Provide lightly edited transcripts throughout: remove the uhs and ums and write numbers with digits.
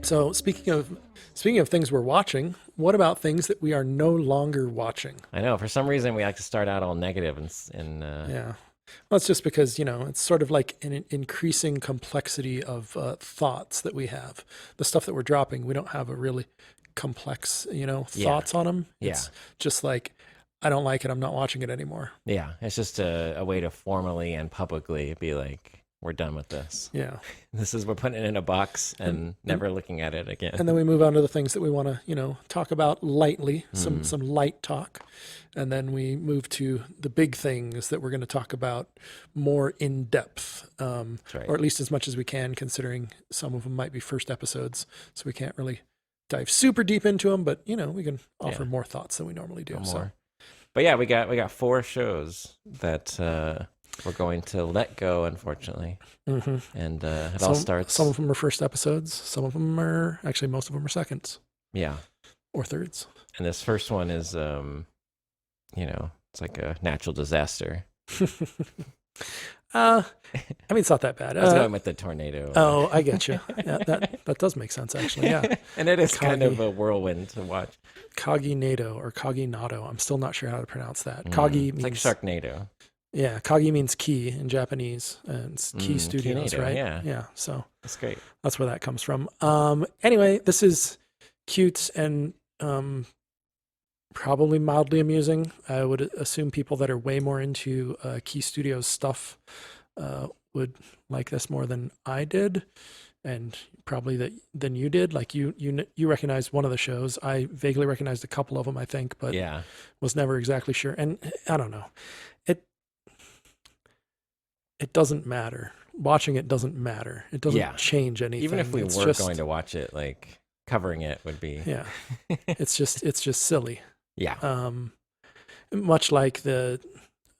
So speaking of things we're watching, what about things that we are no longer watching? I know. For some reason, we like to start out all negative and Yeah. Well, it's just because, it's sort of like an increasing complexity of thoughts that we have. The stuff that we're dropping, we don't have a really complex, yeah, thoughts on them. yeah, It's just like, I don't like it. I'm not watching it anymore. yeah. It's just a way to formally and publicly be like, we're done with this. Yeah. We're putting it in a box and And, never looking at it again. and then we move on to the things that we want to, talk about lightly, Hmm. some light talk. And then we move to the big things that we're going to talk about more in depth, That's right. or at least as much as we can, considering some of them might be first episodes. So we can't really dive super deep into them, but, we can offer Yeah. more thoughts than we normally do. No So, more. But yeah, we got four shows that we're going to let go, unfortunately. mhm. And it all starts. Some of them are first episodes. Some of them are actually, most of them are seconds Yeah. or thirds. And this first one is, it's like a natural disaster. I mean, it's not that bad. I was going with the tornado. Oh, I get you. Yeah, that does make sense, actually. Yeah. And it is kind of Kagi. a whirlwind to watch. Kaginado or Kaginado. I'm still not sure how to pronounce that. Kagi It's like means Sharknado. yeah. Kagi means key in Japanese, and it's Key Studios, Kaginado, right? yeah. Yeah. So That's great. that's where that comes from. Anyway, this is cute and probably mildly amusing. I would assume people that are way more into Key Studios stuff would like this more than I did, and probably than you did. Like you recognized one of the shows. I vaguely recognized a couple of them, I think, but Yeah. was never exactly sure. And I don't know. It doesn't matter. Watching it doesn't matter. It doesn't Yeah. change anything. Even if we It's were just, going to watch it, like covering it would be. yeah, it's just silly. Yeah. Much like the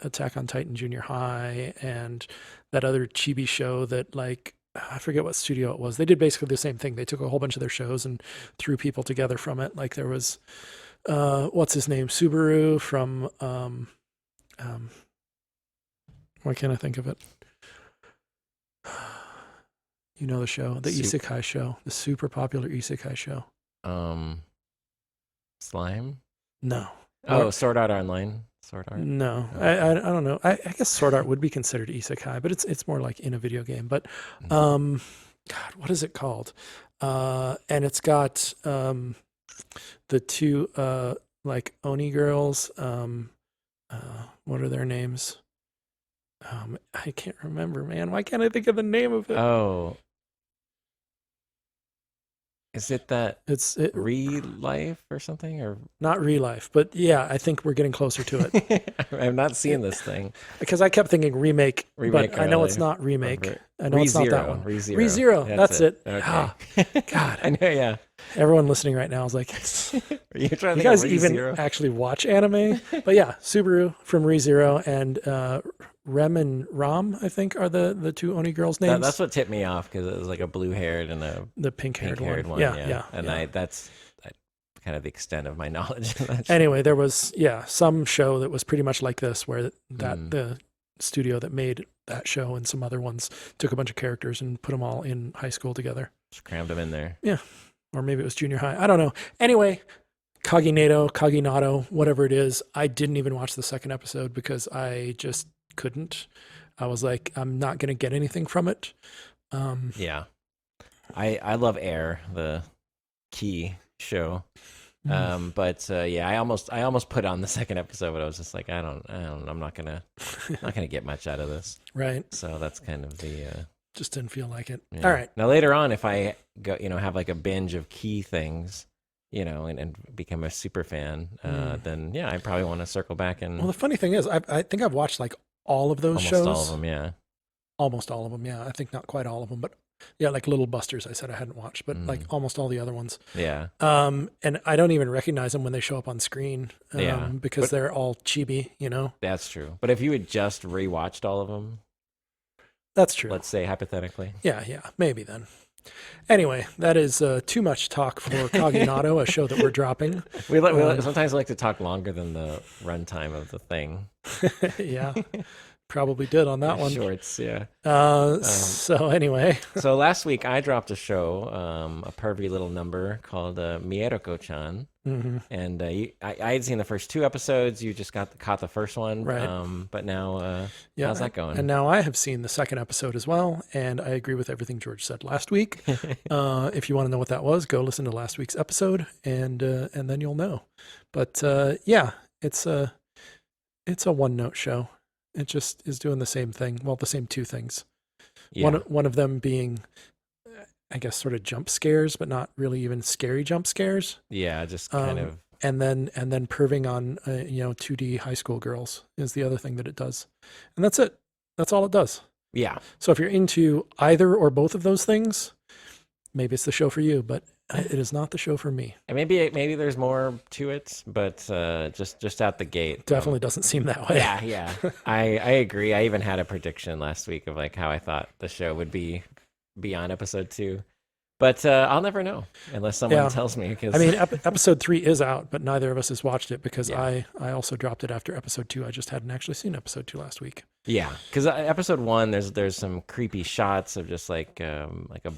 Attack on Titan Junior High and that other chibi show that, like, I forget what studio it was. They did basically the same thing. They took a whole bunch of their shows and threw people together from it. Like there was, what's his name? Subaru from, why can't I think of it? You know the show, the Isekai show, the super popular Isekai show. Slime. No. Oh, Sword Art Online. Sword Art. No, Okay. I don't know. I guess Sword Art would be considered isekai, but it's more like in a video game. But God, what is it called? And it's got the two like Oni girls. What are their names? I can't remember, man. Why can't I think of the name of it? Oh. Is it that It's Re-Life or something? Or not real life, but yeah, I think we're getting closer to it I'm not seeing this thing. because I kept thinking remake, Remake but I know it's early. not remake. I know it's not that one. ReZero. ReZero. That's it. Okay. Ah, God. I know, yeah. Everyone listening right now is like, Are you trying to you think guys of even ReZero? actually watch anime? But yeah, Subaru from ReZero and Rem and Ram, I think, are the two Oni girls' names. That's what tipped me off because it was like a blue-haired and a the pink-haired pink-haired one. Yeah. And yeah. that's kind of the extent of my knowledge of that show. Anyway, there was some show that was pretty much like this, where the studio that made that show and some other ones took a bunch of characters and put them all in high school together. Just crammed them in there. Yeah, or maybe it was junior high. I don't know. Anyway, Kaginado, whatever it is. I didn't even watch the second episode because I just couldn't. I was like, I'm not going to get anything from it. Yeah. I love Air, the Key show. But yeah, I almost put on the second episode, but I was just like, I'm not gonna get much out of this. Right. So that's kind of the Just didn't feel like it. yeah. All right. Now later on, if I go, have like a binge of Key things, and become a super fan, then yeah, I probably want to circle back and Well, the funny thing is, I think I've watched like all of those almost shows. all of them. Yeah. Almost all of them, yeah. I think not quite all of them, but yeah, like Little Busters, I said I hadn't watched, but like almost all the other ones. Yeah. And I don't even recognize them when they show up on screen, because they're all chibi, That's true. But if you had just rewatched all of them, That's true. let's say hypothetically. Yeah, maybe then. Anyway, that is too much talk for Kaginado, a show that we're dropping. We sometimes like to talk longer than the runtime of the thing. Yeah, probably did on that one. Shorts, yeah. So anyway, So last week I dropped a show, a pervy little number called Mierukochan. hmm And I had seen the first two episodes. You just caught the first one, right. but now, Yeah, how's that going? and now I have seen the second episode as well, and I agree with everything George said last week. If you want to know what that was, go listen to last week's episode, and then you'll know. But yeah, it's a one note show. It just is doing the same thing. Well, the same two things. Yeah, One of them being, I guess, sort of jump scares, but not really even scary jump scares. yeah, just kind of. And then perving on 2D high school girls is the other thing that it does, and that's it. That's all it does. Yeah, So if you're into either or both of those things, maybe it's the show for you. But it is not the show for me. and maybe there's more to it, but just out the gate, Definitely doesn't seem that way. yeah. I agree. I even had a prediction last week of like how I thought the show would be beyond episode 2. But I'll never know unless someone tells me. Cause... I mean, episode 3 is out, but neither of us has watched it because Yeah. I also dropped it after episode 2. I just hadn't actually seen episode 2 last week. Yeah, because episode 1, there's some creepy shots of just like a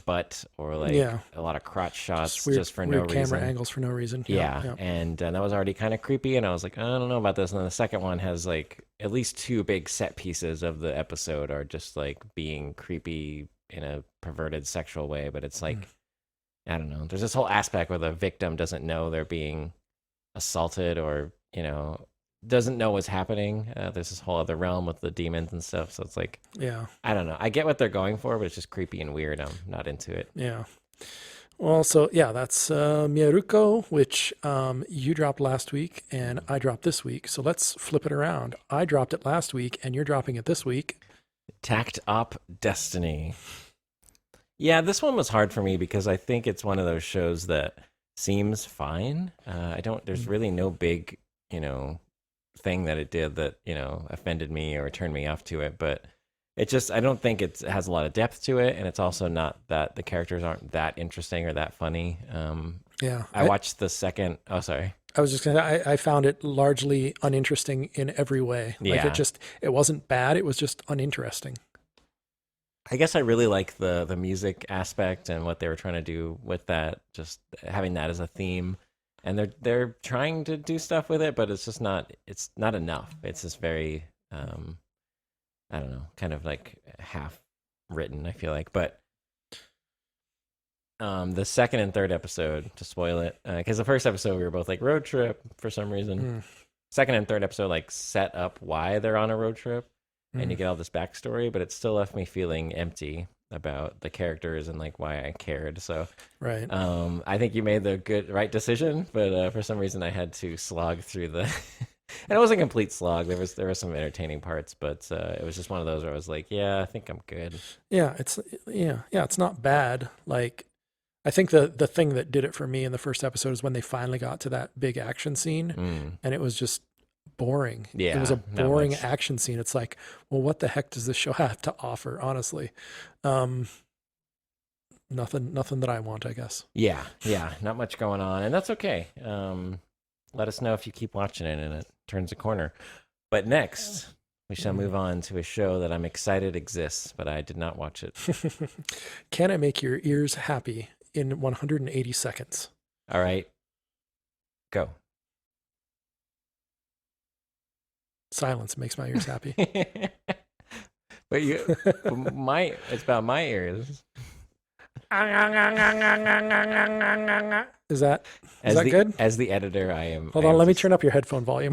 butt or like a lot of crotch shots just for no weird reason. camera angles for no reason. Yeah. And that was already kind of creepy, and I was like, I don't know about this. And then the second one has like at least 2 big set pieces of the episode are just like being creepy in a perverted sexual way, but it's like. I don't know. There's this whole aspect where the victim doesn't know they're being assaulted or, doesn't know what's happening. There's this whole other realm with the demons and stuff. So it's like, I don't know. I get what they're going for, but it's just creepy and weird. I'm not into it. Yeah. Well, so that's Mieruko, which you dropped last week and I dropped this week. So let's flip it around. I dropped it last week and you're dropping it this week. Taktopdestiny. Yeah, this one was hard for me because I think it's one of those shows that seems fine. There's really no big, thing that it did that, offended me or turned me off to it. But I don't think it has a lot of depth to it. And it's also not that the characters aren't that interesting or that funny. I watched the second. Oh, sorry. I was just going to, I found it largely uninteresting in every way. Like it wasn't bad. It was just uninteresting. I guess I really like the music aspect and what they were trying to do with that, just having that as a theme. And they're trying to do stuff with it, but it's not enough. It's just very I don't know, kind of like half written, I feel like. But the second and third episode, to spoil it, because the first episode we were both like road trip for some reason. Second and third episode like set up why they're on a road trip. And you get all this backstory, but it still left me feeling empty about the characters and like why I cared. So, right. I think you made the right decision, but for some reason I had to slog through the. And it wasn't a complete slog. There were some entertaining parts, but it was just one of those where I was like, yeah, I think I'm good. Yeah, it's not bad. Like, I think the thing that did it for me in the first episode is when they finally got to that big action scene, and it was just boring. Yeah, it was a boring action scene. It's like, well, what the heck does this show have to offer? Honestly, nothing that I want, I guess. Yeah, not much going on, and that's okay. Let us know if you keep watching it and it turns a corner. But next, we shall move on to a show that I'm excited exists, but I did not watch it. Can I make your ears happy in 180 seconds? All right, go. Silence makes my ears happy. But it's about my ears. Is that good? As the editor, I am. Hold on, let me turn up your headphone volume.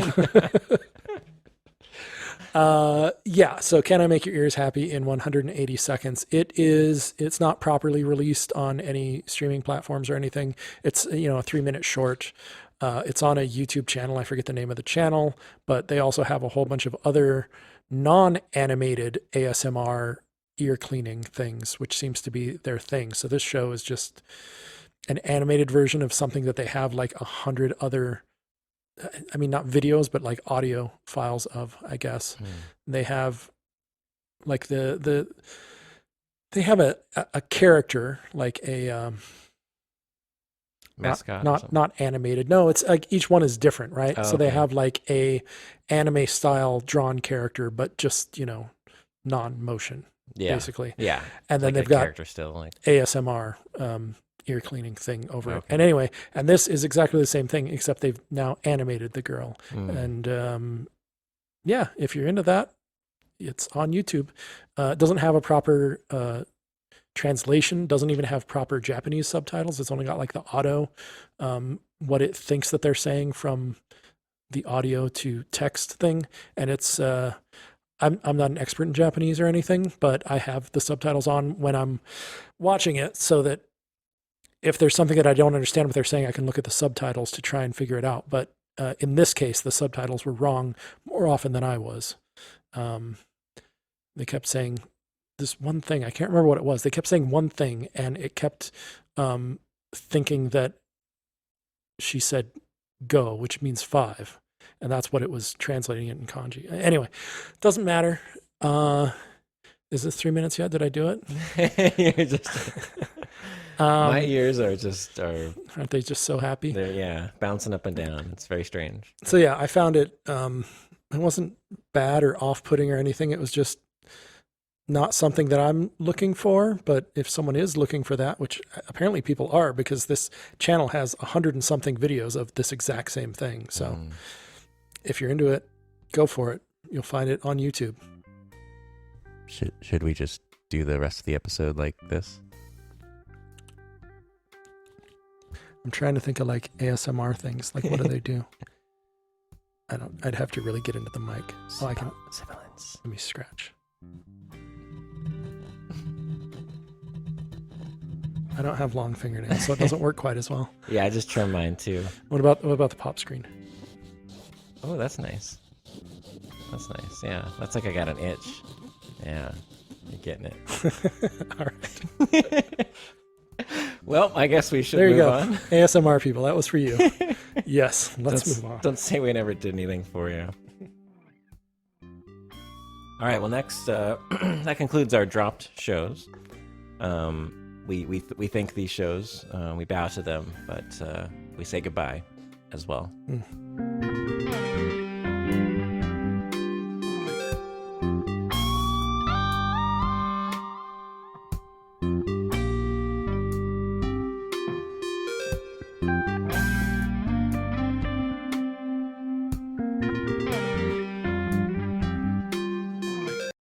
So can I make your ears happy in 180 seconds? It's not properly released on any streaming platforms or anything. It's a 3-minute short. It's on a YouTube channel. I forget the name of the channel, but they also have a whole bunch of other non-animated ASMR ear cleaning things, which seems to be their thing. So this show is just an animated version of something that they have like 100 other, I mean, not videos, but like audio files of, I guess. They have like they have a character, like a, mascot, not animated. No, it's like each one is different, right? Oh, so they have like a anime style drawn character, but just non-motion, Yeah. basically. Yeah. And then Like they've a got character still like. ASMR ear cleaning thing over it. Okay. And anyway, and this is exactly the same thing, except they've now animated the girl. And yeah, if you're into that, it's on YouTube. It doesn't have a proper translation, doesn't even have proper Japanese subtitles. It's only got like the auto, what it thinks that they're saying from the audio to text thing. And it's, I'm not an expert in Japanese or anything, but I have the subtitles on when I'm watching it so that if there's something that I don't understand what they're saying, I can look at the subtitles to try and figure it out. But in this case, the subtitles were wrong more often than I was. They kept saying this one thing. I can't remember what it was. They kept saying one thing, and it kept thinking that she said go, which means 5. And that's what it was translating it in kanji. Anyway, doesn't matter. Is it 3 minutes yet? Did I do it? You're just, my ears are aren't they just so happy? They're bouncing up and down. It's very strange. So yeah, I found it. It wasn't bad or off-putting or anything. It was just not something that I'm looking for. But if someone is looking for that, which apparently people are, because this channel has 100 and something videos of this exact same thing. So if you're into it, go for it. You'll find it on YouTube. Should we just do the rest of the episode like this? I'm trying to think of like ASMR things. Like, what do they do? I'd have to really get into the mic. Oh, I can. Sibilance. Let me scratch. I don't have long fingernails, so it doesn't work quite as well. Yeah, I just trimmed mine too. What about the pop screen? Oh, that's nice. That's nice. Yeah, that's like I got an itch. Yeah, you're getting it. All right. Well, I guess we should there you move go. on. ASMR people, that was for you. Yes, let's move on. Don't say we never did anything for you. All right. Well, next, that concludes our dropped shows. We thank these shows. We bow to them, but we say goodbye as well.